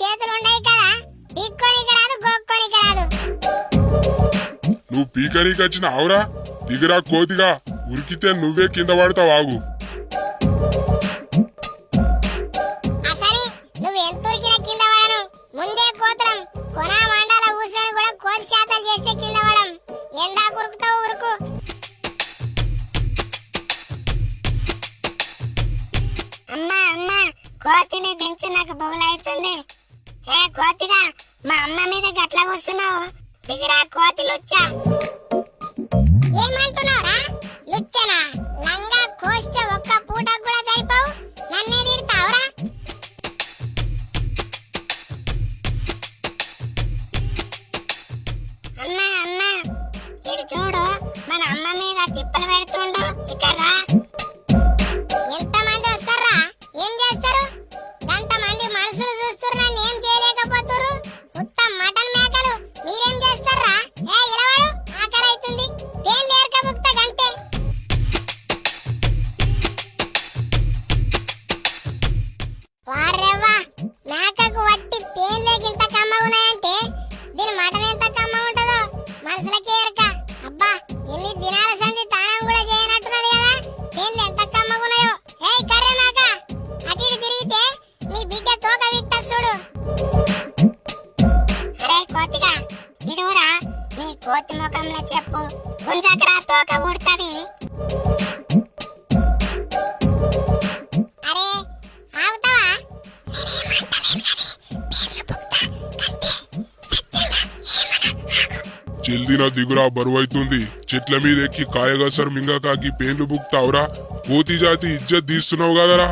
చేతులు ఉండయి కదా, పీక్కోనికి రాదు, గోక్కోనికి రాదు. నువ్వు పీకనీకి వచ్చిన ఆవురా, దిగురా కోతిగా, ఉరికితే నువ్వే కింద పడతావు. ఆగు. అసలు నువ్వు ఎంత ఉరికినా కింద పడను. ముందే కోతలం కొన మండాల ఊసని కూడా కోతి శాతాలు చేస్తే కింద పడం. ఎండా కురుకుతావు ఉరుకు. అమ్మా అమ్మా, కోతిని దించు, నాకు బొగులైతుంది. ఏ కోతిగా, మా అమ్మ మీద గట్ల కూర్చున్నావు. దిగిరా కోతి లుచ్చా. ఏమంటున్నావురా? లుచ్చనా? లంగా కోస్తే ఒక్క పూట కూడా సరిపోవు, నన్నే తిడతావురా? అమ్మా అమ్మా, ఇటు చూడు, మన అమ్మ మీద తిప్పలు పెడుతుండు. ఇక్కడ రా. ఎంతమంది వస్తారా? ఏం చేస్తారు? గంతమంది మనుషులు చూస్తారు, నన్ను ఏం చేయలేకపోతున్నారు. మొత్తం మటన్ మేకలు మీరేం చేస్తారా? ఏ ఇలవాడు, ఆకలి అవుతుంది, పేర్లు ఏర్కబుక్త గంతే. వారెవ్వా, మేకకు వట్టి పేర్లేకింత కమ్మగున్నాయంటే దీని మటన్ ఎంత కమ్మ ఉంటుందో మనుషులకే ఎరక. అబ్బా, ఎన్ని దినాల సంది తానం కూడా చేయనట్టున్నది కదా, పేర్లు ఎంత కమ్మగున్నాయో. ఏయ్ కర్రె మేక, అటు ఇటు తిరిగితే నీ బిడ్డ తోక విక్తా చూడు. అరే కోతిగా, ఇడురా, నీ కోతి ముఖంలో చెప్పు, గుంజకరా తోక ఊడుతుంది. అరే ఆగుతావా? జల్దినా దిగురా, బరువైతుంది. చెట్ల మీద ఎక్కి కాయగసరు మింగకాకి పేన్లు బుక్తావురా. కోతి జాతి ఇజ్జత్ తీస్తున్నావు కదరా.